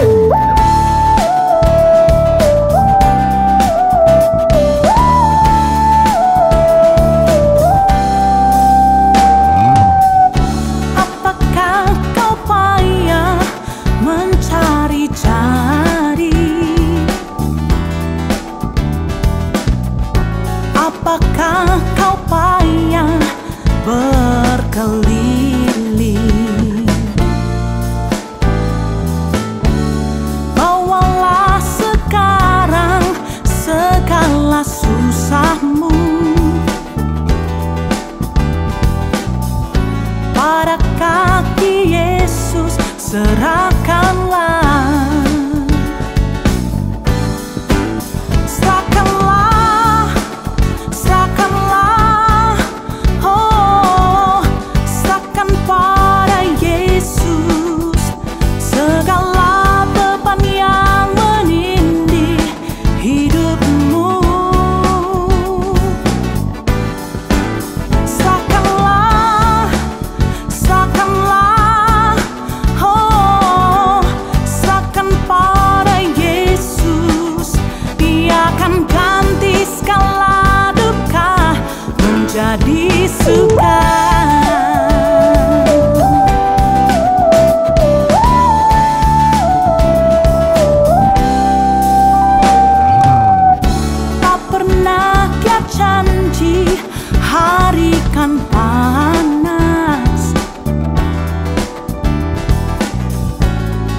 Apakah kau payah berkeliling? Bawalah sekarang segala susahmu pada kaki Yesus, serahkanlah. Jadi suka. Tak pernah dia janji hari kan panas,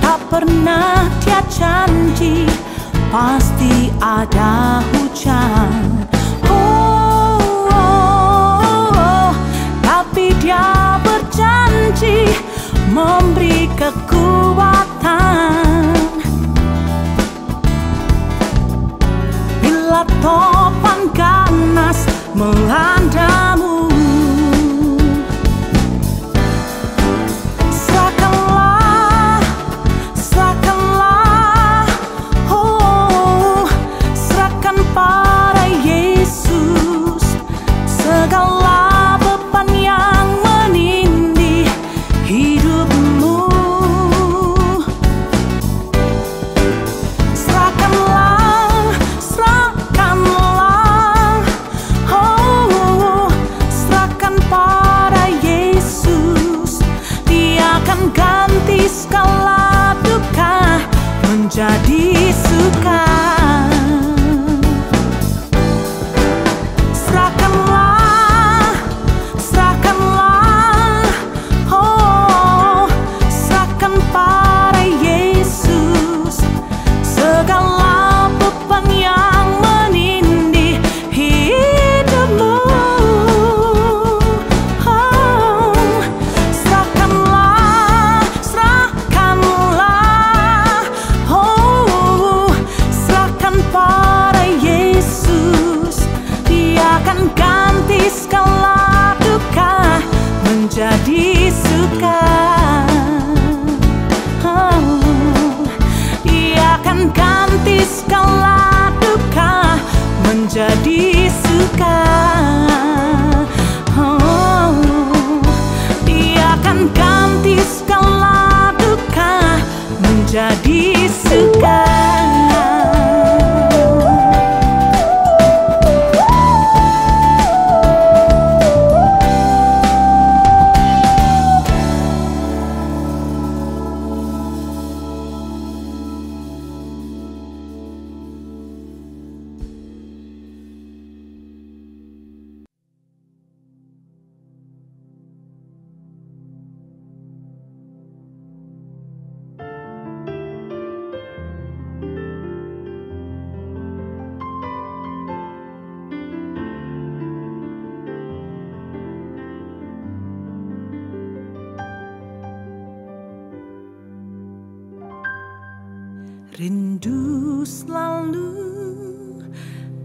tak pernah dia janji pasti ada hujan. Dia berjanji memberi kekuatan bila topan ganas melandamu. Serahkanlah, serahkanlah, oh, serahkan pada Yesus segala beban yang menindih hidupmu. Serahkanlah, serahkanlah, oh, serahkan pada Yesus. Dia akan ganti segala duka menjadi suka. Jadi suka, oh, dia akan ganti segala duka menjadi suka. Oh, dia akan ganti segala duka menjadi suka. Rindu selalu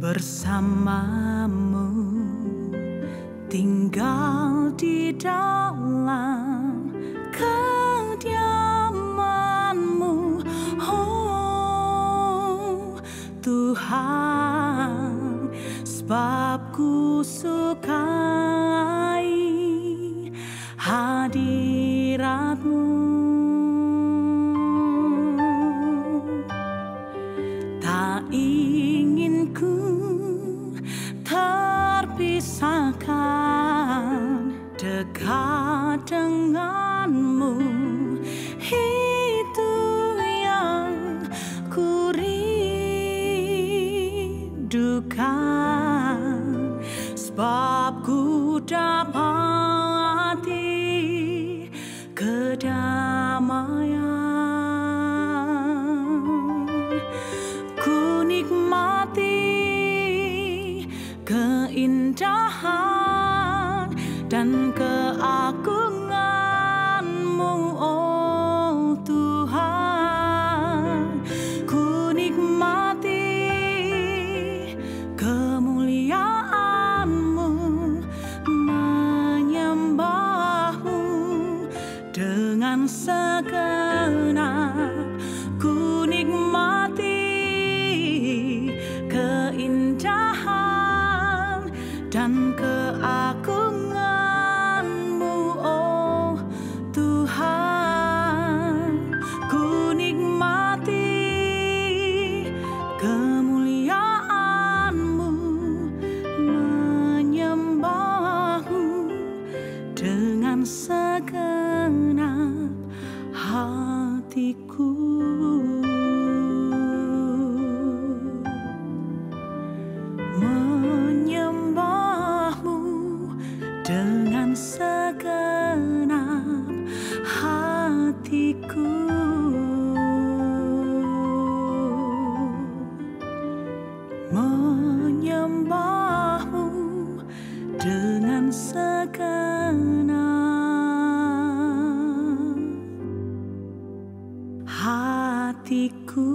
bersamamu, tinggal di dalam kediamanmu, oh Tuhan, sebab ku sukai hadiratmu. terpisahkan dekat denganmu. Itu yang ku rindukan, sebab ku dapati kedamaian. Ku nikmati keindahan dan keagungan-Mu, oh Tuhan. Ku nikmati kemuliaan-Mu, menyembah-Mu dengan segenap. Ku nikmati keindahan dan keagungan-Mu, oh Tuhan. Ku nikmati kemuliaan-Mu, menyembah-Mu dengan segenap hatiku. Menyembah-Mu dengan segenap hatiku. Menyembah-Mu dengan segenap hatiku.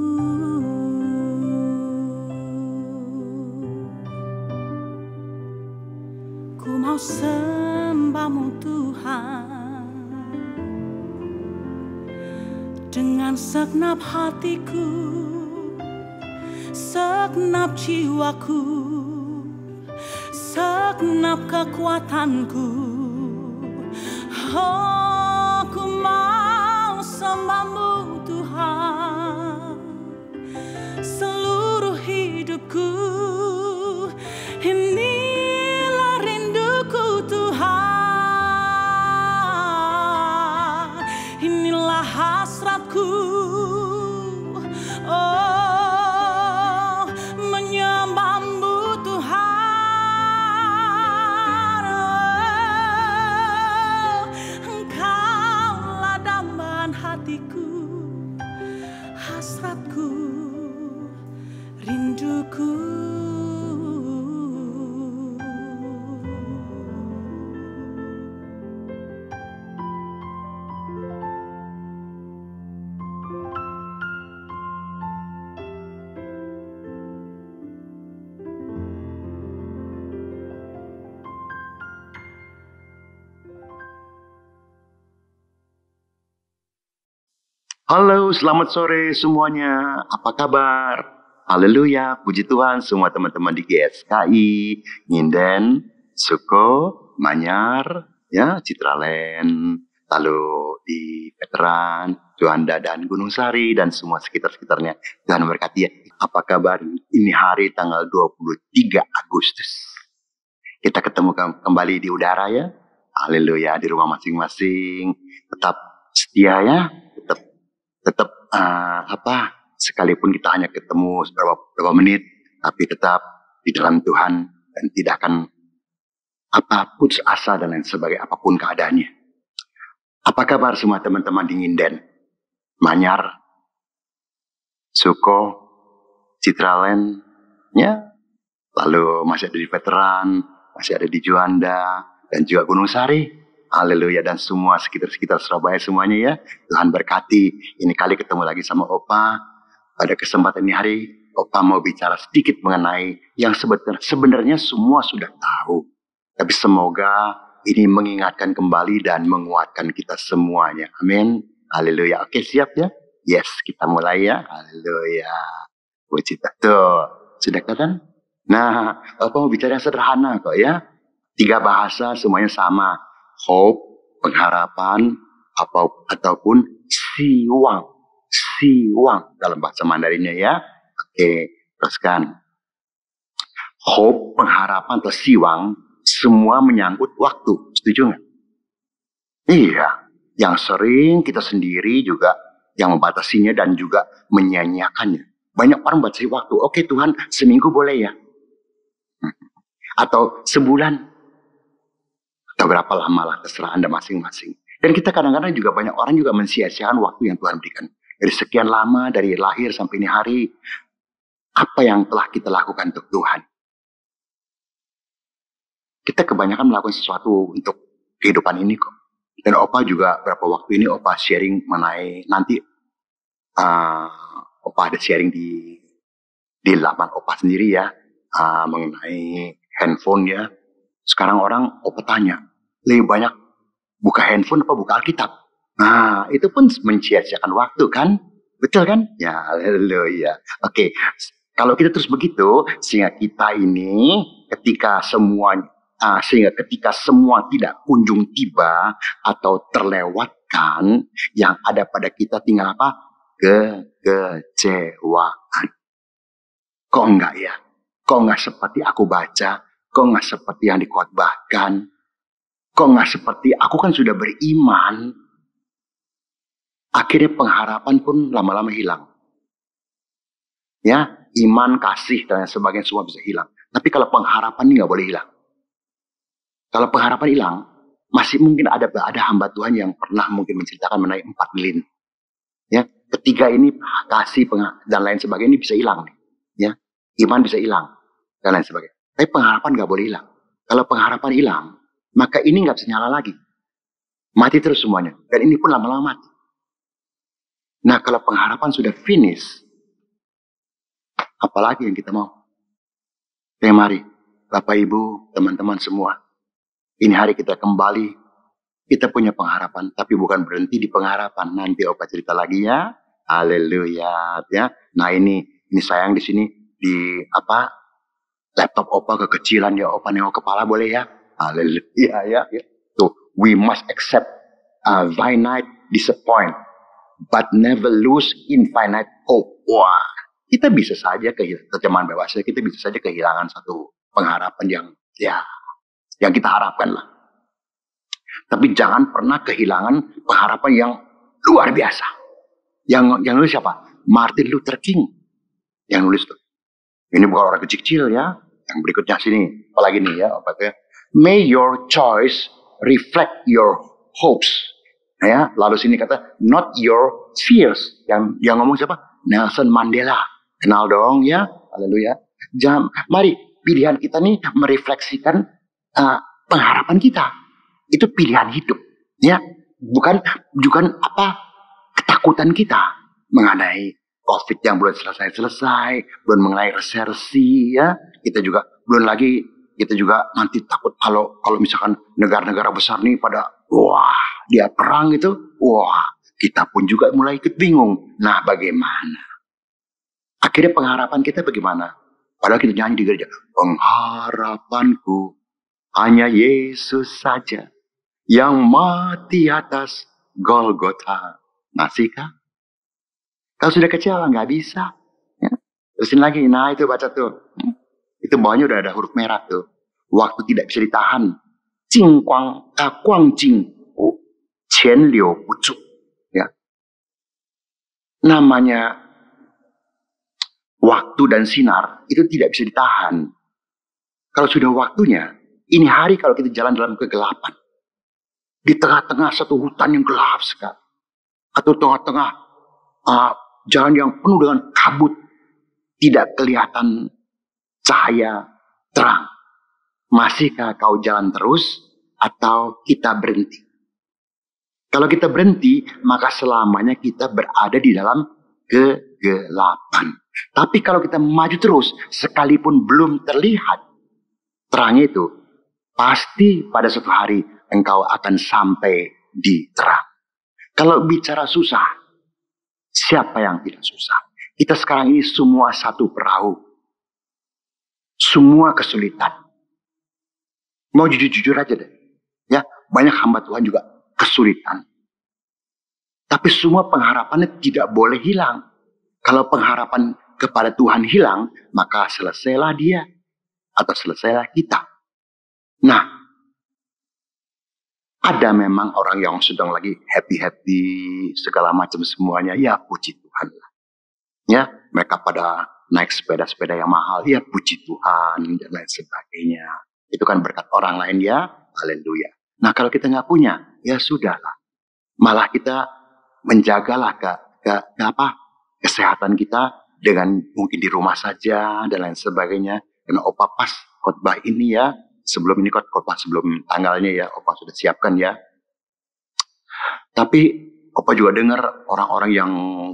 Ku mau sembah-Mu Tuhan dengan segenap hatiku, segenap jiwaku, segenap kekuatanku. Oh, ku mau sembah-Mu Tuhan seluruh hidupku. Inilah rinduku Tuhan, inilah hasratku. Oh, menyembah-Mu Tuhan. Oh, Engkaulah dambaan hatiku, hasratku, rinduku. Halo, selamat sore semuanya. Apa kabar? Haleluya, puji Tuhan semua teman-teman di GSKI, Nginden, Suko, Manyar, ya, Citralen, lalu di Veteran, Juanda dan Gunung Sari dan semua sekitar-sekitarnya. Tuhan berkati ya. Apa kabar? Ini hari tanggal 23 Agustus. Kita ketemu kembali di udara ya. Haleluya, di rumah masing-masing. Tetap setia ya. Tetap sekalipun kita hanya ketemu beberapa menit, tapi tetap di dalam Tuhan dan tidak akan putus asa dan lain sebagainya apapun keadaannya. Apa kabar semua teman-teman di Nginden, Manyar, Suko, Citralen, ya, lalu masih ada di Veteran, masih ada di Juanda dan juga Gunung Sari. Haleluya, dan semua sekitar Surabaya semuanya ya. Tuhan berkati. Ini kali ketemu lagi sama Opa. Pada kesempatan ini hari, Opa mau bicara sedikit mengenai yang sebenarnya semua sudah tahu. Tapi semoga ini mengingatkan kembali dan menguatkan kita semuanya. Amin. Haleluya. Oke, siap ya? Yes, kita mulai ya. Haleluya. Puji Tuhan. Sudah kelihatan? Nah, Opa mau bicara yang sederhana kok ya. 3 bahasa semuanya sama. Hope, pengharapan, ataupun siwang dalam bahasa Mandarinnya ya. Oke, teruskan. Hope, pengharapan atau siwang, semua menyangkut waktu. Setuju nggak? Iya. Yang sering kita sendiri juga yang membatasinya dan juga menyanyiakannya. Banyak orang batasi waktu. Oke Tuhan, seminggu boleh ya? Atau sebulan. Atau berapa lama lah, terserah Anda masing-masing. Dan kita kadang-kadang juga banyak orang juga mensia-siakan waktu yang Tuhan berikan. Dari sekian lama, dari lahir sampai ini hari, apa yang telah kita lakukan untuk Tuhan? Kita kebanyakan melakukan sesuatu untuk kehidupan ini kok. Dan Opa juga berapa waktu ini Opa sharing mengenai nanti Opa ada sharing di laman Opa sendiri ya mengenai handphone ya. Sekarang orang Opa tanya, lebih banyak buka handphone apa buka Alkitab? Nah, itu pun mencia-ciakan waktu kan? Betul kan? Ya, haleluya. Oke, kalau kita terus begitu, sehingga kita ini ketika semua tidak kunjung tiba atau terlewatkan, yang ada pada kita tinggal apa? Kekecewaan. Kok enggak ya? Kok enggak seperti aku baca? Kok enggak seperti yang dikhotbahkan? Kok enggak seperti aku kan sudah beriman? Akhirnya pengharapan pun lama-lama hilang. Ya, iman, kasih, dan sebagainya semua bisa hilang. Tapi kalau pengharapan ini nggak boleh hilang. Kalau pengharapan hilang, masih mungkin ada hamba Tuhan yang pernah mungkin menceritakan mengenai 4 lilin. Ya, ketiga ini kasih dan lain sebagainya ini bisa hilang. Ya, iman bisa hilang dan lain sebagainya. Tapi pengharapan nggak boleh hilang. Kalau pengharapan hilang, maka ini nggak bisa nyala lagi. Mati terus semuanya. Dan ini pun lama-lama mati. Nah, kalau pengharapan sudah finish, apalagi yang kita mau? Mari, Bapak Ibu, teman-teman semua. Ini hari kita kembali. Kita punya pengharapan, tapi bukan berhenti di pengharapan. Nanti Opa cerita lagi ya. Haleluya. Ya. Nah ini sayang di sini di laptop Opa kekecilan ya. Opa nengok kepala boleh ya. Haleluya ya. Tuh, we must accept finite disappoint, but never lose infinite hope. Wah, kita bisa saja terjemahan bebasnya, kita bisa saja kehilangan satu pengharapan yang kita harapkan lah. Tapi jangan pernah kehilangan pengharapan yang luar biasa. Yang nulis siapa? Martin Luther King. Yang nulis tuh. Ini bukan orang kecil ya. Yang berikutnya sini. Apalagi nih ya. May your choice reflect your hopes. Nah, ya. Lalu sini kata, not your fears. Yang ngomong siapa? Nelson Mandela. Kenal dong ya. Haleluya. Mari pilihan kita nih merefleksikan pengharapan kita. Itu pilihan hidup, ya. Bukan ketakutan kita mengenai COVID yang belum selesai, belum mengenai resesi, ya. Kita juga nanti takut kalau misalkan negara-negara besar nih pada dia perang itu, kita pun juga mulai ikut bingung. Nah, bagaimana? Akhirnya pengharapan kita bagaimana? Padahal kita nyanyi di gereja, pengharapanku hanya Yesus saja yang mati atas Golgota. Masihkah? Kalau sudah kecewa nggak bisa. Ya. Terusin lagi. Nah itu baca tuh. Itu bawahnya udah ada huruf merah tuh. Waktu tidak bisa ditahan. Kuang jing. Qian liu bu zhu. Ya. Namanya waktu dan sinar itu tidak bisa ditahan. Kalau sudah waktunya, ini hari kalau kita jalan dalam kegelapan. Di tengah-tengah satu hutan yang gelap sekali. Atau tengah-tengah jalan yang penuh dengan kabut. Tidak kelihatan cahaya terang. Masihkah kau jalan terus atau kita berhenti? Kalau kita berhenti, maka selamanya kita berada di dalam kegelapan. Tapi kalau kita maju terus, sekalipun belum terlihat terangnya itu, pasti pada suatu hari engkau akan sampai di terang. Kalau bicara susah, siapa yang tidak susah? Kita sekarang ini semua satu perahu. Semua kesulitan. Mau jujur-jujur aja deh. Ya, banyak hamba Tuhan juga kesulitan. Tapi semua pengharapannya tidak boleh hilang. Kalau pengharapan kepada Tuhan hilang, maka selesailah dia. atau selesailah kita. Nah, ada memang orang yang sedang lagi happy-happy, segala macam semuanya. Ya puji Tuhan lah. Ya, mereka pada naik sepeda-sepeda yang mahal. Ya puji Tuhan dan lain sebagainya. Itu kan berkat orang lain ya. Haleluya. Nah kalau kita nggak punya, ya sudahlah. Malah kita menjagalah kesehatan kita dengan mungkin di rumah saja dan lain sebagainya. Karena Opa pas khotbah ini ya. Sebelum ini khotbah sebelum tanggalnya ya. Opa sudah siapkan ya. Tapi Opa juga dengar orang-orang yang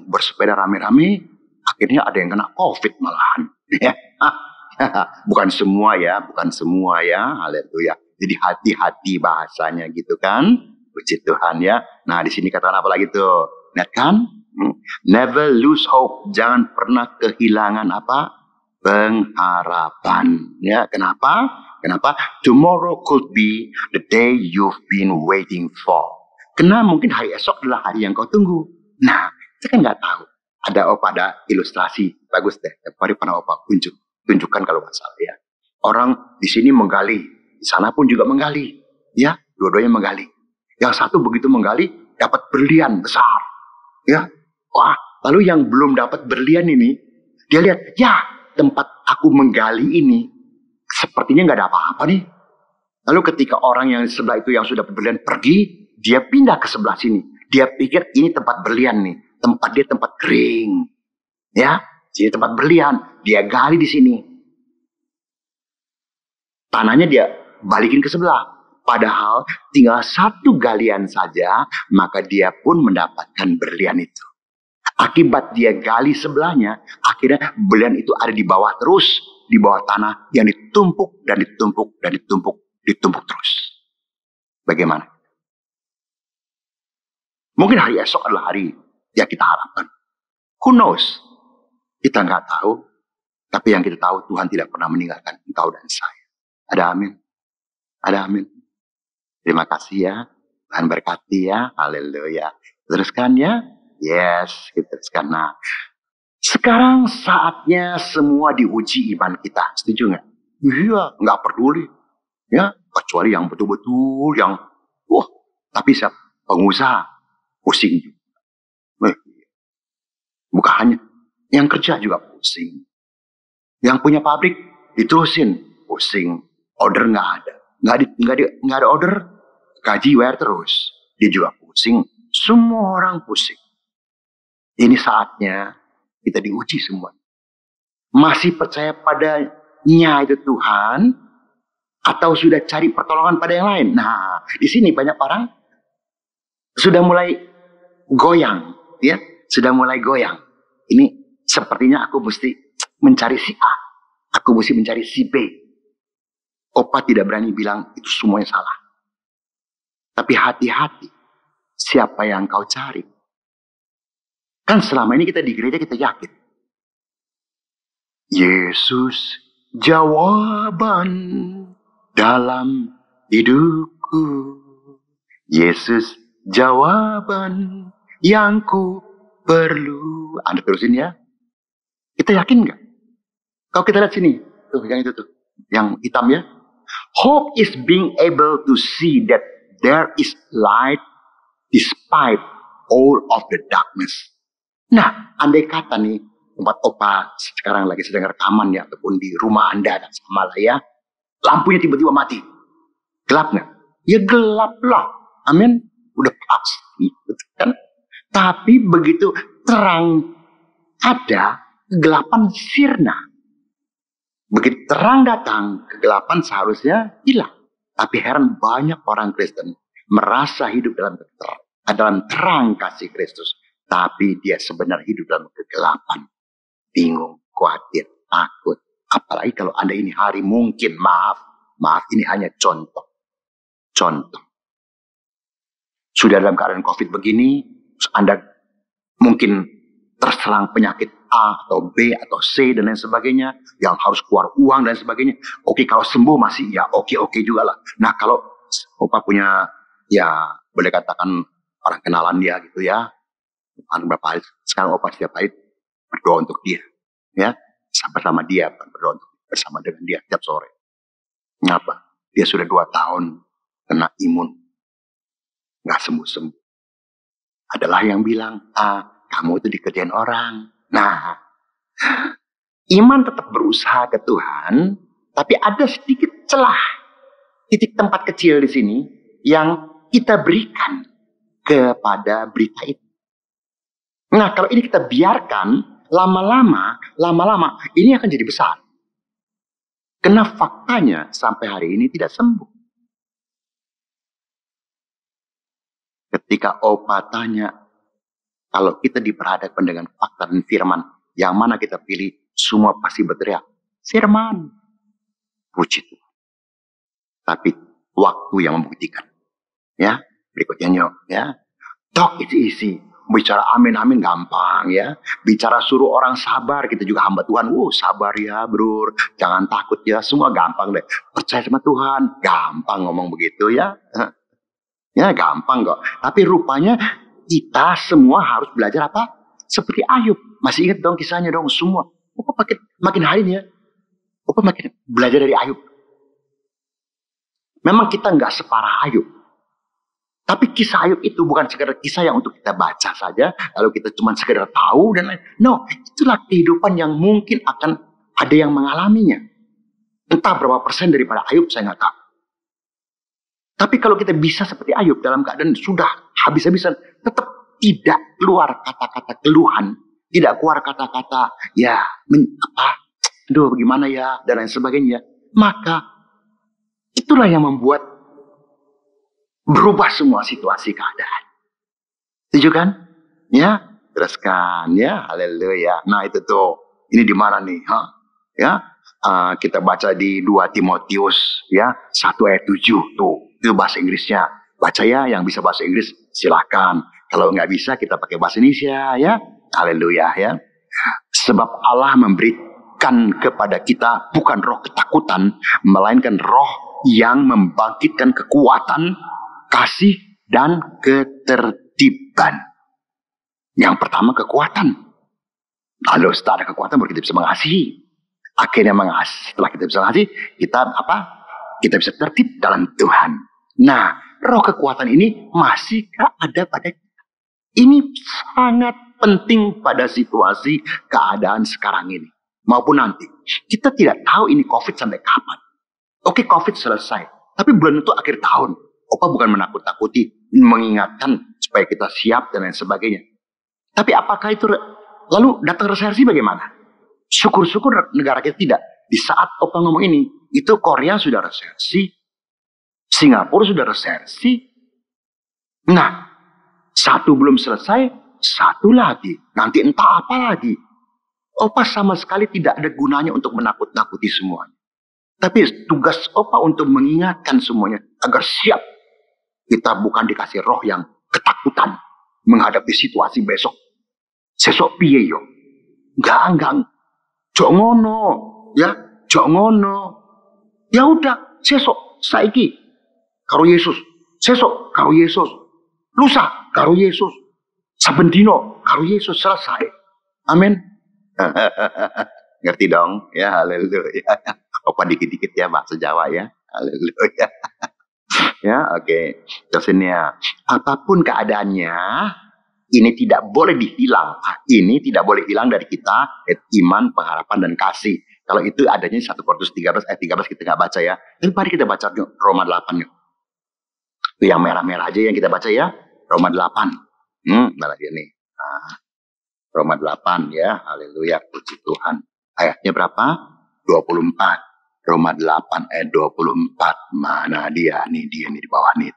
bersepeda rame-rame. Akhirnya ada yang kena COVID malahan. Bukan semua ya. Haleluya. Jadi hati-hati bahasanya gitu kan. Puji Tuhan ya. Nah di sini katakan apa lagi tuh? Lihat kan? Never lose hope. Jangan pernah kehilangan apa? Pengharapan. Ya, kenapa? Tomorrow could be the day you've been waiting for. Karena mungkin hari esok adalah hari yang kau tunggu. Nah, saya kan nggak tahu. Ada ilustrasi bagus deh. Mari pernah Opa tunjukkan kalau nggak salah ya. Orang di sini menggali. Di sana pun juga menggali. Ya, dua-duanya menggali. Yang satu begitu menggali, dapat berlian besar. Ya, wah, lalu yang belum dapat berlian ini, dia lihat, ya, tempat aku menggali ini, sepertinya nggak ada apa-apa nih. Lalu ketika orang yang sebelah itu yang sudah berlian pergi, dia pindah ke sebelah sini. Dia pikir ini tempat berlian nih. Tempat dia tempat kering. Ya, jadi tempat berlian. Dia gali di sini. Tanahnya dia balikin ke sebelah. Padahal tinggal satu galian saja, maka dia pun mendapatkan berlian itu. Akibat dia gali sebelahnya, akhirnya berlian itu ada di bawah terus, di bawah tanah yang ditumpuk dan ditumpuk dan ditumpuk terus. Bagaimana? Mungkin hari esok adalah hari yang kita harapkan. Who knows? Kita nggak tahu, tapi yang kita tahu Tuhan tidak pernah meninggalkan engkau dan saya. Ada amin. Ada amin. Terima kasih ya. Tuhan berkati ya. Haleluya. Teruskan ya. Yes. Kita teruskan. Nah. Sekarang saatnya semua diuji iman kita. Setuju nggak? Iya. Nggak peduli. Ya. Kecuali yang betul-betul. Yang. Tapi siapa? Pengusaha. Pusing juga. Bukan hanya. Yang kerja juga pusing. Yang punya pabrik. Diterusin. Pusing. Order nggak ada. Nggak ada order, gaji bayar terus. Dia juga pusing. Semua orang pusing. Ini saatnya kita diuji semua. Masih percaya padanya itu Tuhan, atau sudah cari pertolongan pada yang lain? Nah, di sini banyak orang sudah mulai goyang, ya, sudah mulai goyang. Ini sepertinya aku mesti mencari si A, aku mesti mencari si B. Opa tidak berani bilang itu semuanya salah. Tapi hati-hati. Siapa yang kau cari? Kan selama ini kita di gereja kita yakin. Yesus jawaban dalam hidupku. Yesus jawaban yang ku perlu. Anda terusin ya. Kita yakin nggak? Kalau kita lihat sini. Tuh yang itu tuh. Yang hitam ya. Hope is being able to see that there is light despite all of the darkness. Nah, andai kata nih, tempat Opa sekarang lagi sedang rekaman ya, ataupun di rumah Anda dan sama lah ya, lampunya tiba-tiba mati. Gelap nggak? Ya gelap lah. Amin. Udah pasti, betul kan? Tapi begitu terang ada, kegelapan sirna. Begitu terang datang, kegelapan seharusnya hilang. Tapi heran banyak orang Kristen merasa hidup dalam terang kasih Kristus. Tapi dia sebenarnya hidup dalam kegelapan. Bingung, khawatir, takut. Apalagi kalau Anda ini hari mungkin, maaf ini hanya contoh. Sudah dalam keadaan COVID begini, Anda mungkin terserang penyakit A atau B atau C dan lain sebagainya, yang harus keluar uang dan sebagainya. Oke, kalau sembuh masih ya oke juga lah. Nah kalau Opa punya ya boleh katakan orang kenalan dia gitu ya, beberapa hari sekarang Opa setiap hari berdoa untuk dia, ya bersama dia berdoa untuk dia. bersama dengan dia tiap sore. Kenapa? Dia sudah 2 tahun kena imun. Nggak sembuh-sembuh. Adalah yang bilang, kamu itu dikerjain orang. Nah, iman tetap berusaha ke Tuhan, tapi ada sedikit celah, titik tempat kecil di sini yang kita berikan kepada berita itu. Nah, kalau ini kita biarkan, lama-lama ini akan jadi besar. Karena faktanya sampai hari ini tidak sembuh. Ketika Opa tanya, kalau kita diperhadapkan dengan fakta dan firman, yang mana kita pilih, semua pasti berteriak, firman. Puji Tuhan. Tapi waktu yang membuktikan. Ya, berikutnya nyok, ya. Talk it's easy. Bicara amin gampang, ya. Bicara suruh orang sabar, kita juga hamba Tuhan. Sabar ya bro, jangan takut ya, semua gampang deh. Percaya sama Tuhan, gampang ngomong begitu ya. Ya gampang kok. Tapi rupanya kita semua harus belajar apa? Seperti Ayub. Masih ingat dong kisahnya dong semua. Opa makin hari ini ya. Opa makin belajar dari Ayub. Memang kita nggak separah Ayub. Tapi kisah Ayub itu bukan sekedar kisah yang untuk kita baca saja, lalu kita cuma sekedar tahu dan lain. No, itulah kehidupan yang mungkin akan ada yang mengalaminya. Entah berapa persen daripada Ayub, saya nggak tahu. Tapi kalau kita bisa seperti Ayub dalam keadaan sudah habis-habisan, tetap tidak keluar kata-kata keluhan, tidak keluar kata-kata bagaimana ya dan lain sebagainya, maka itulah yang membuat berubah semua situasi keadaan. Setuju kan? Ya, teruskan ya, haleluya. Nah itu tuh, ini di mana nih? Ya, kita baca di 2 Timotius ya 1 ayat 7 tuh, itu bahasa Inggrisnya. Baca ya, yang bisa bahasa Inggris silakan. Kalau nggak bisa kita pakai bahasa Indonesia ya, haleluya ya. Sebab Allah memberikan kepada kita bukan roh ketakutan, melainkan roh yang membangkitkan kekuatan, kasih, dan ketertiban. Yang pertama kekuatan. Lalu setelah ada kekuatan baru kita bisa mengasihi. Akhirnya mengasihi. Setelah kita bisa mengasihi, kita apa? Kita bisa tertib dalam Tuhan. Nah, roh kekuatan ini masihkah ada pada kita? Ini sangat penting pada situasi keadaan sekarang ini. Maupun nanti. Kita tidak tahu ini COVID sampai kapan. Oke, COVID selesai. Tapi belum tentu akhir tahun. Opa bukan menakut-takuti, mengingatkan supaya kita siap dan lain sebagainya. Tapi apakah itu lalu datang resesi bagaimana? Syukur-syukur negara kita tidak. Di saat Opa ngomong ini, itu Korea sudah resesi, Singapura sudah resesi. Nah, satu belum selesai, satu lagi. Nanti entah apa lagi. Opa sama sekali tidak ada gunanya untuk menakut-nakuti semuanya. Tapi tugas Opa untuk mengingatkan semuanya agar siap. Kita bukan dikasih roh yang ketakutan menghadapi situasi besok. Sesok piye yo. Enggak. Jok ngono, ya, jok ngono. Ya udah, sesok saiki karo Yesus. Sesok karo Yesus. Lusa karo Yesus. Saben dino karo Yesus, selesai. Amin. Ngerti dong? Ya, haleluya. Opa dikit-dikit ya bahasa Jawa ya. Haleluya. Ya, oke. Terus ini ya. Apapun keadaannya, ini tidak boleh dihilang. Ini tidak boleh hilang dari kita, iman, pengharapan, dan kasih. Kalau itu adanya 1 Korintus 13 ayat 13 kita nggak baca ya. Tapi mari kita baca Roma 8 yuk. Itu yang merah-merah aja yang kita baca ya. Roma 8. Malah dia nih. Roma 8 ya. Haleluya, puji Tuhan. Ayatnya berapa? 24. Roma 8 ayat 24. Mana dia? Nih dia nih di bawah nih.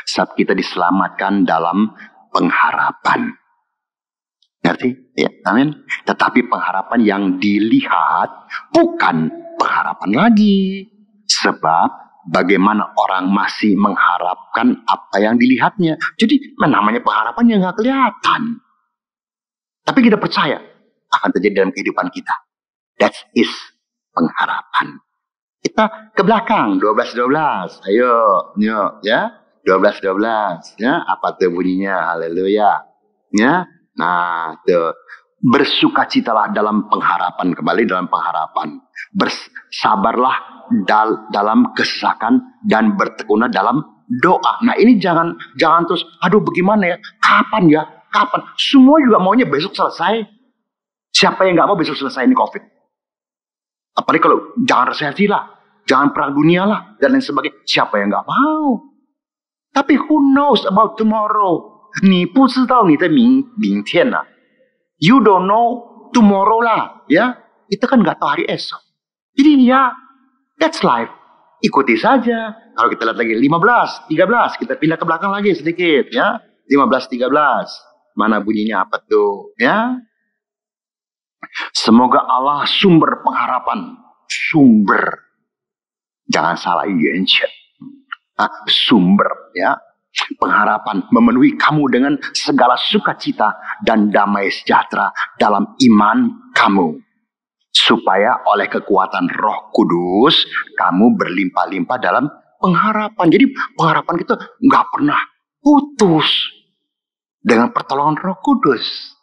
Sebab kita diselamatkan dalam pengharapan. Ngerti? Ya, amin. Tetapi pengharapan yang dilihat bukan pengharapan lagi. Sebab bagaimana orang masih mengharapkan apa yang dilihatnya. Jadi namanya pengharapan yang gak kelihatan. Tapi kita percaya akan terjadi dalam kehidupan kita. That is pengharapan. Kita ke belakang 12-12. Ayo, yuk ya. 12-12 ya. Apa tuh bunyinya? Haleluya. Ya. Nah, tuh Bersukacitalah dalam pengharapan, kembali dalam pengharapan. Bersabarlah dalam kesesakan dan bertekunlah dalam doa. Nah ini jangan terus, aduh bagaimana ya, kapan ya, kapan. Semua juga maunya besok selesai. Siapa yang gak mau besok selesai ini COVID? Apalagi kalau jangan resesi lah, jangan perang dunia lah, dan lain sebagainya. Siapa yang gak mau? Tapi who knows about tomorrow? 你不知道你的明天啊。You don't know tomorrow lah, ya. Kita kan nggak tahu hari esok. Jadi ya, that's life. Ikuti saja. Kalau kita lihat lagi 15, 13, kita pindah ke belakang lagi sedikit, ya. 15, 13. Mana bunyinya apa tuh, ya? Semoga Allah sumber pengharapan, sumber. Jangan salah yuanchen. Sumber, ya. Pengharapan memenuhi kamu dengan segala sukacita dan damai sejahtera dalam iman kamu, supaya oleh kekuatan Roh Kudus kamu berlimpah-limpah dalam pengharapan. Jadi pengharapan kita nggak pernah putus dengan pertolongan Roh Kudus.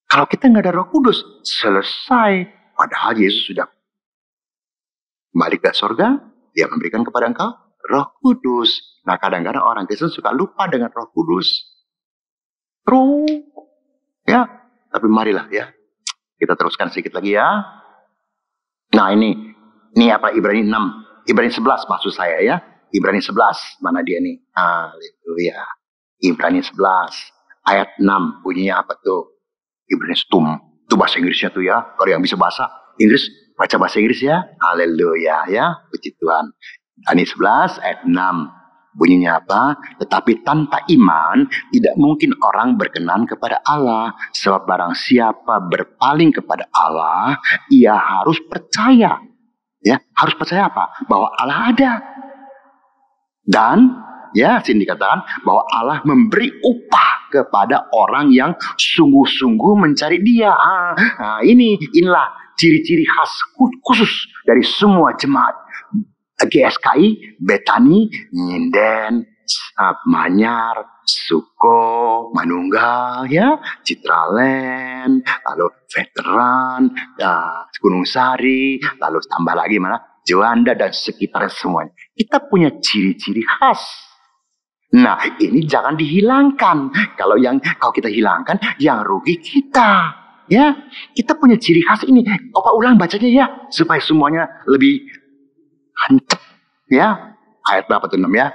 Kalau kita nggak ada Roh Kudus, selesai. Padahal Yesus sudah balik ke surga, Dia memberikan kepada engkau Roh Kudus. Nah kadang-kadang orang Kristen suka lupa dengan Roh Kudus. Ya, tapi marilah ya. Kita teruskan sedikit lagi ya. Nah ini apa Ibrani 6, Ibrani 11 maksud saya ya. Ibrani 11, mana dia nih? Haleluya. Ibrani 11 ayat 6 bunyinya apa tuh? Ibrani stum. Itu bahasa Inggrisnya tuh ya. Kalau yang bisa bahasa Inggris, baca bahasa Inggris ya. Haleluya ya. Puji Tuhan. Ibrani 11 ayat 6. Bunyinya apa? Tetapi tanpa iman tidak mungkin orang berkenan kepada Allah. Sebab barang siapa berpaling kepada Allah, ia harus percaya. Ya, harus percaya apa? Bahwa Allah ada. Dan ya, sini dikatakan bahwa Allah memberi upah kepada orang yang sungguh-sungguh mencari Dia. Inilah ciri-ciri khas khusus dari semua jemaat GSKI, Betani, Nyinden, Manyar, Suko, Manunggal, ya, Citraland, lalu Veteran, Gunung Sari, lalu tambah lagi mana, Juanda dan sekitar semuanya. Kita punya ciri-ciri khas. Nah, ini jangan dihilangkan. Kalau kita hilangkan, yang rugi kita. Ya, kita punya ciri khas ini. Opa ulang bacanya ya, supaya semuanya lebih hancep, ya. Ayat berapa tuh 6 ya?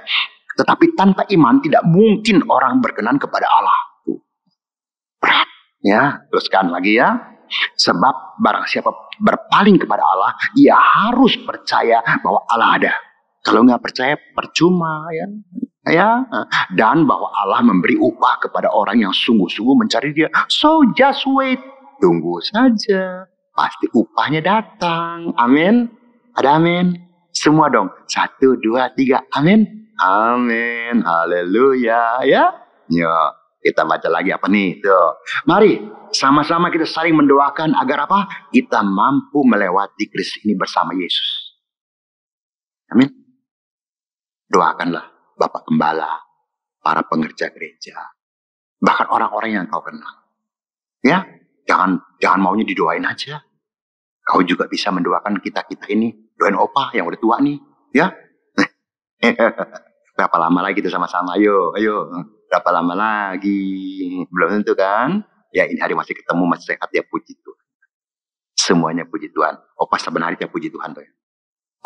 Tetapi tanpa iman tidak mungkin orang berkenan kepada Allah. Berat, ya. Teruskan lagi ya. Sebab barang siapa berpaling kepada Allah, ia harus percaya bahwa Allah ada. Kalau nggak percaya, percuma ya. Dan bahwa Allah memberi upah kepada orang yang sungguh-sungguh mencari Dia. So just wait, tunggu saja. Pasti upahnya datang. Amin. Ada amin. Semua dong. 1, 2, 3. Amin. Amin. Haleluya. Ya. Kita baca lagi apa nih? Tuh. Mari. Sama-sama kita saling mendoakan agar apa? Kita mampu melewati krisis ini bersama Yesus. Amin. Doakanlah Bapak Gembala, para pengerja gereja. Bahkan orang-orang yang kau kenal. Ya. Jangan maunya didoain aja. Kau juga bisa mendoakan kita-kita ini. Doain opa yang udah tua nih, ya. Berapa lama lagi kita sama-sama? Ayo. Berapa lama lagi? Belum tentu kan? Ya ini hari masih ketemu, masih sehat ya, puji Tuhan. Semuanya puji Tuhan. Opa sebenarnya tiap puji Tuhan tuh ya.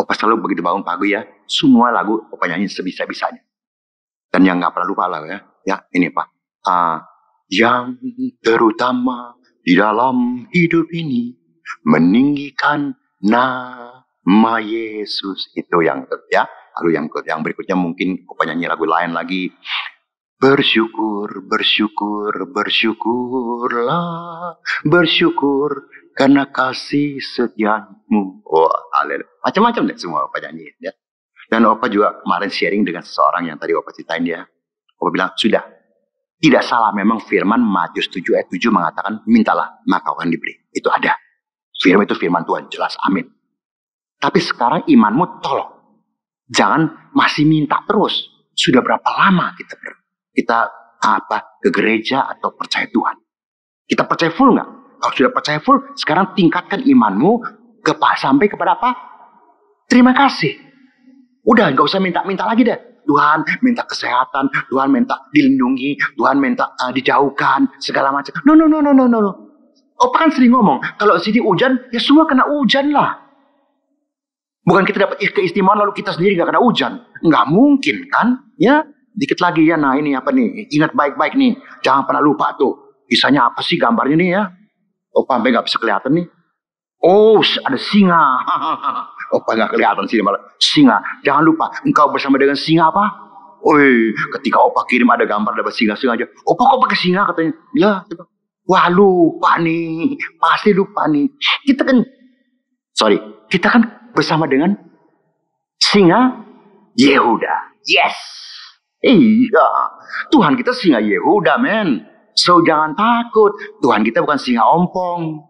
Opa selalu begitu bangun pagi ya. Semua lagu opa nyanyi sebisa-bisanya. Dan yang nggak pernah lupa lah ya. Ya ini Pak. Yang terutama di dalam hidup ini meninggikan nama Yesus. Itu yang ya. Lalu yang berikutnya mungkin opa nyanyi lagu lain lagi. Bersyukurlah, bersyukur karena kasih setiamu. Oh, haleluya. Macam-macam deh semua opa nyanyi ya. Dan opa juga kemarin sharing dengan seseorang yang tadi opa ceritain dia. Opa bilang, sudah. Tidak salah memang firman Matius 7 ayat 7 mengatakan, mintalah maka akan diberi. Itu ada. Firman itu firman Tuhan, jelas, amin. Tapi sekarang imanmu tolong. Jangan masih minta terus. Sudah berapa lama kita ke gereja atau percaya Tuhan? Kita percaya full nggak? Kalau sudah percaya full, sekarang tingkatkan imanmu sampai kepada apa? Terima kasih. Udah, nggak usah minta-minta lagi deh. Tuhan minta kesehatan, Tuhan minta dilindungi, Tuhan minta dijauhkan, segala macam. No. Opa kan sering ngomong, kalau sini hujan, ya semua kena hujan lah. Bukan kita dapat keistimewaan lalu kita sendiri nggak kena hujan. Nggak mungkin kan? Ya, dikit lagi ya. Nah ini apa nih? Ingat baik-baik nih. Jangan pernah lupa tuh. Kisahnya apa sih gambarnya nih ya? Opa sampai nggak bisa kelihatan nih. Oh, ada singa. Opa nggak kelihatan sini malah. Singa. Jangan lupa, engkau bersama dengan singa apa? Oi, ketika Opa kirim ada gambar dapat singa-singa aja. Opa kok pakai singa katanya? Ya, wah lupa nih. Pasti lupa nih. Kita kan bersama dengan singa Yehuda. Yes. Iya. Tuhan kita singa Yehuda, men. So jangan takut. Tuhan kita bukan singa ompong.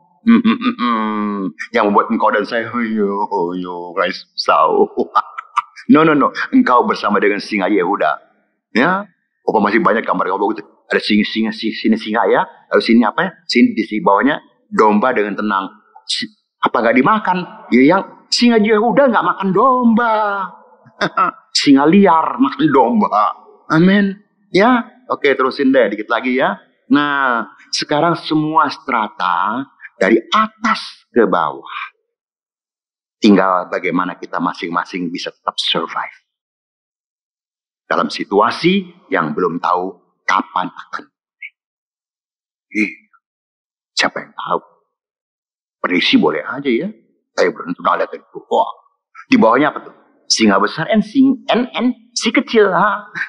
Yang membuat engkau dan saya guys, so. No. Engkau bersama dengan singa Yehuda. Ya. Opa masih banyak gambar-gambar gitu. Ada singa, sini singa ya. Lalu sini apa ya? Sini di bawahnya domba dengan tenang. Apa nggak dimakan? Ya yang singa Yehuda nggak makan domba. Singa liar makan domba. Amin. Ya. Oke, terusin deh dikit lagi ya. Nah, sekarang semua strata dari atas ke bawah. Tinggal bagaimana kita masing-masing bisa tetap survive. Dalam situasi yang belum tahu kapan akan. Siapa yang tahu? Prediksi boleh aja ya. Saya belum pernah lihat itu. Wah, di bawahnya apa tuh? Singa besar and si kecil.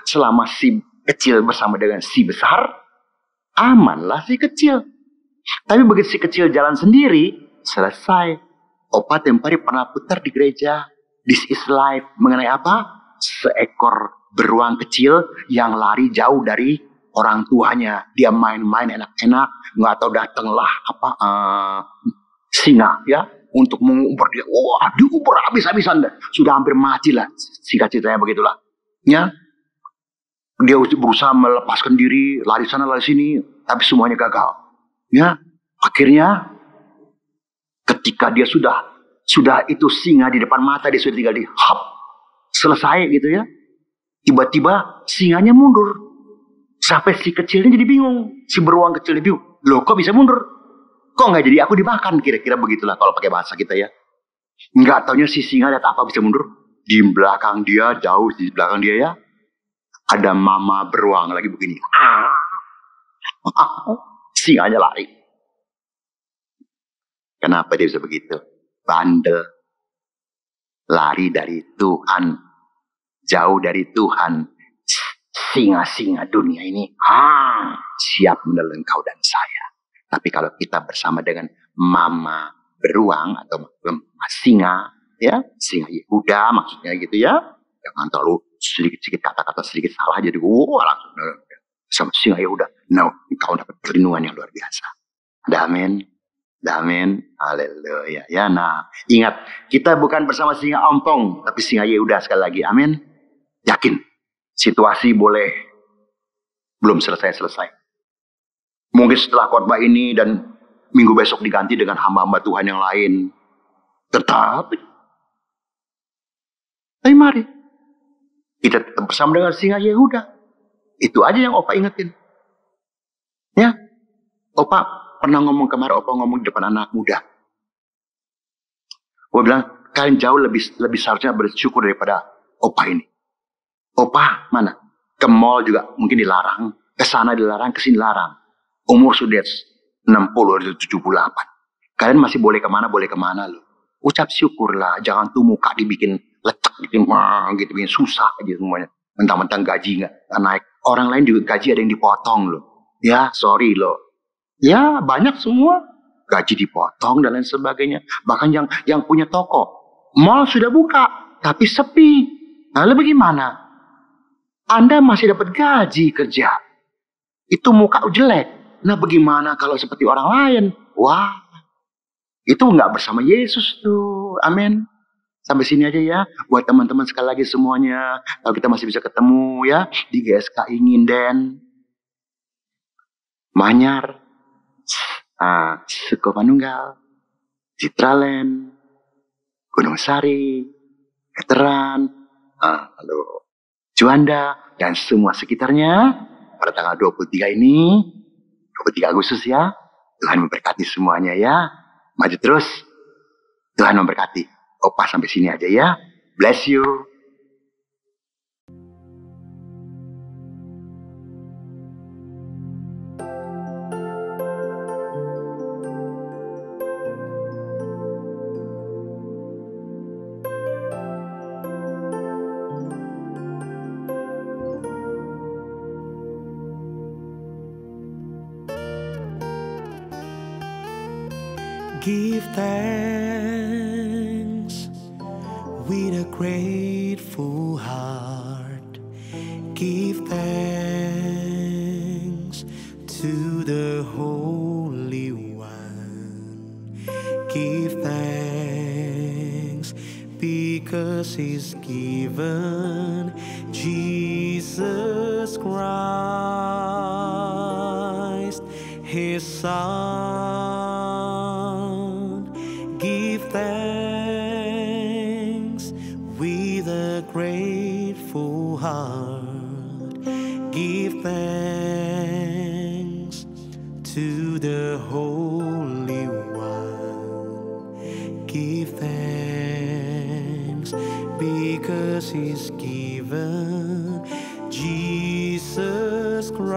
Selama si kecil bersama dengan si besar, amanlah si kecil. Tapi begitu si kecil jalan sendiri, selesai. Opa Tempari pernah putar di gereja This is Life mengenai apa? Seekor beruang kecil yang lari jauh dari orang tuanya. Dia main-main enak-enak, nggak tahu datanglah singa ya untuk mengubur dia. Wah, diubur habis-habisan deh. Sudah hampir mati lah. Singkat ceritanya begitulah. Ya. Dia berusaha melepaskan diri, lari sana lari sini, tapi semuanya gagal. Ya, akhirnya ketika dia sudah itu singa di depan mata, dia sudah tinggal di hap, selesai gitu ya. Tiba-tiba singanya mundur, sampai si kecilnya jadi bingung, si beruang kecilnya bingung. Loh, kok bisa mundur? Kok nggak jadi aku dimakan? Kira-kira begitulah kalau pakai bahasa kita ya. Nggak taunya si singa lihat apa bisa mundur? Di belakang dia, jauh di belakang dia ya, ada mama beruang lagi begini. Singanya lari. Kenapa dia bisa begitu? Bandel. Lari dari Tuhan. Jauh dari Tuhan. Singa-singa dunia ini siap menelan kau dan saya. Tapi kalau kita bersama dengan mama beruang atau singa, ya, singa Yehuda maksudnya gitu ya. Jangan terlalu sedikit-sedikit kata-kata sedikit salah jadi langsung sama singa Yehuda. No, kau dapat perlindungan yang luar biasa. Amin. Amin. Haleluya. Ya, nah, ingat, kita bukan bersama singa ompong, tapi singa Yehuda sekali lagi. Amin. Yakin. Situasi boleh belum selesai. Mungkin setelah khotbah ini dan minggu besok diganti dengan hamba-hamba Tuhan yang lain. Tetapi mari kita tetap bersama dengan singa Yehuda. Itu aja yang Opa ingetin. Ya. Opa pernah ngomong kemarin, Opa ngomong di depan anak muda. Opa bilang, kalian jauh lebih seharusnya bersyukur daripada Opa ini. Opa mana? Ke mall juga mungkin dilarang. Ke sana dilarang, ke sini dilarang. Umur sudah 60, 78. Kalian masih boleh kemana loh. Ucap syukurlah. Jangan tuh muka dibikin lecek, bikin susah aja semuanya. Mentang-mentang gaji nggak naik. Orang lain juga gaji ada yang dipotong loh. Ya, sorry loh. Ya, banyak semua gaji dipotong dan lain sebagainya. Bahkan yang punya toko, mall sudah buka, tapi sepi. Lalu bagaimana? Anda masih dapat gaji kerja. Itu muka jelek. Nah, bagaimana kalau seperti orang lain? Wah, itu nggak bersama Yesus tuh. Amin. Sampai sini aja ya. Buat teman-teman sekali lagi semuanya. Kalau kita masih bisa ketemu ya. Di GSKI Nginden. Manyar. Suko Manunggal, Citraland, Gunung Sari, Veteran, lalu Juanda, dan semua sekitarnya. Pada tanggal 23 ini, 23 Agustus ya, Tuhan memberkati semuanya ya. Maju terus, Tuhan memberkati. Opa sampai sini aja ya. Bless you. Give thanks with a grateful heart. Give thanks to the Holy One. Give thanks because He's given Jesus Christ, His Son. Give thanks with a grateful heart. Give thanks to the Holy One. Give thanks because He's given Jesus Christ,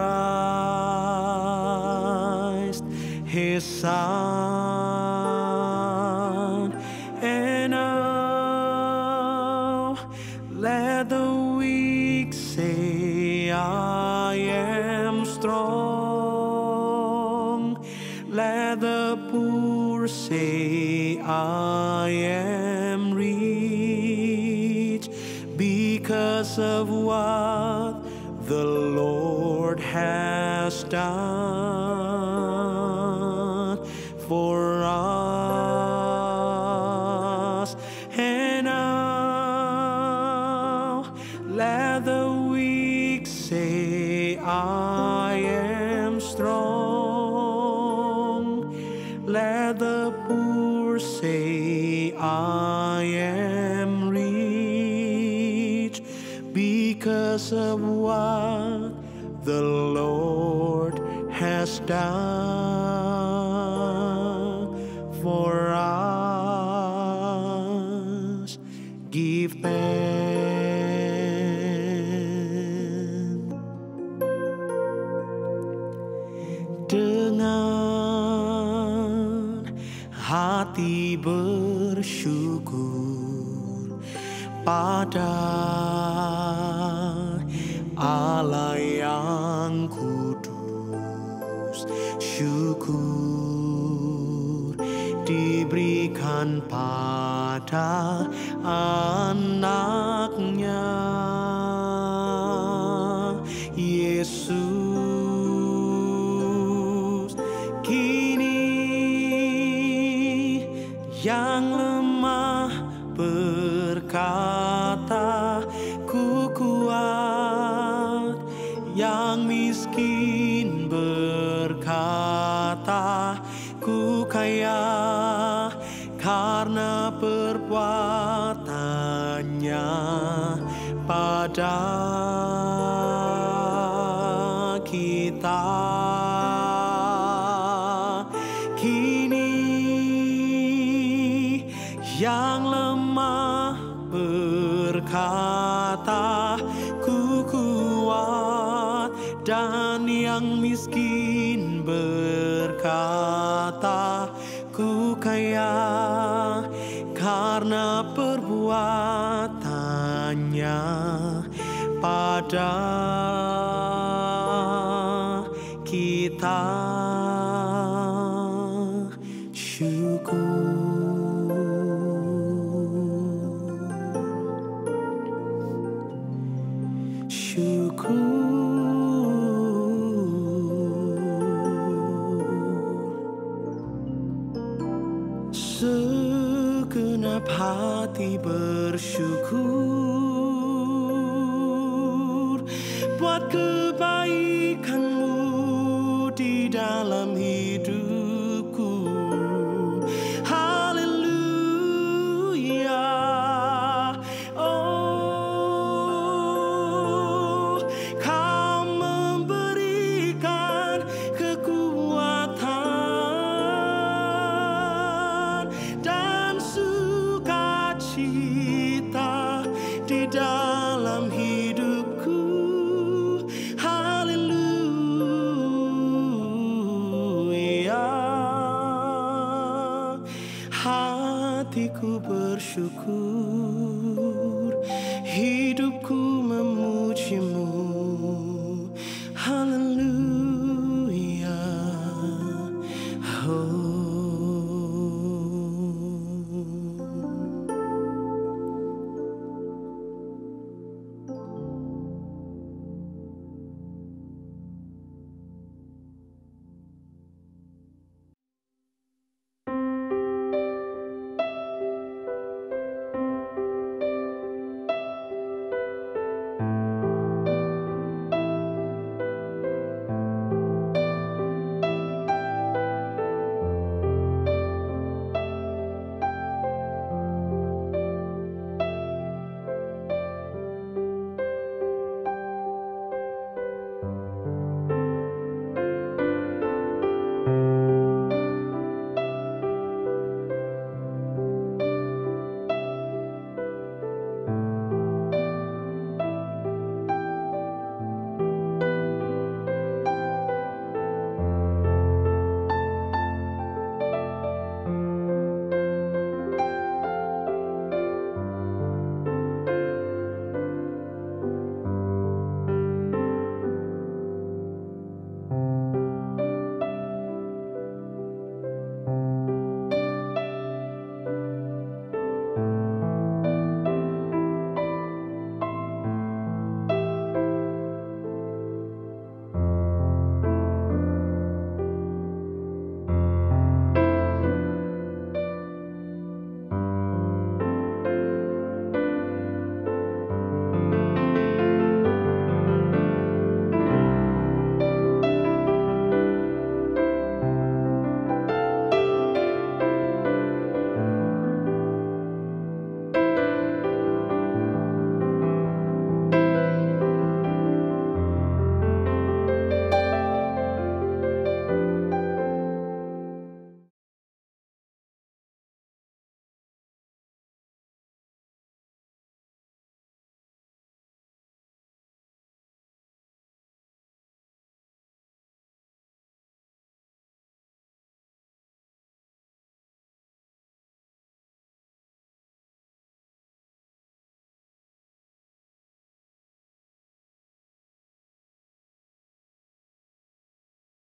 His Son. And now let the weak say, I am strong. Let the poor say, I am rich, because of what the Lord has done for us. And now let the weak say, I am strong. Let the poor say, I am rich, because of what the Lord has done for us. Give thanks. Dengan hati bersyukur pada Allah yang kudus, syukur diberikan pada anaknya Yesus. Kini yang lemah berkata, ku kuat. Yang miskin berkata, ku kaya, karena perbuatannya pada kita. Kini yang lemah berkata, ku kuat. Dan yang miskin berkata, ku kaya, karena perbuatannya pada kita. Syukur. Segenap hati bersyukur buat kebaikanmu di dalam hidup ku bersyukur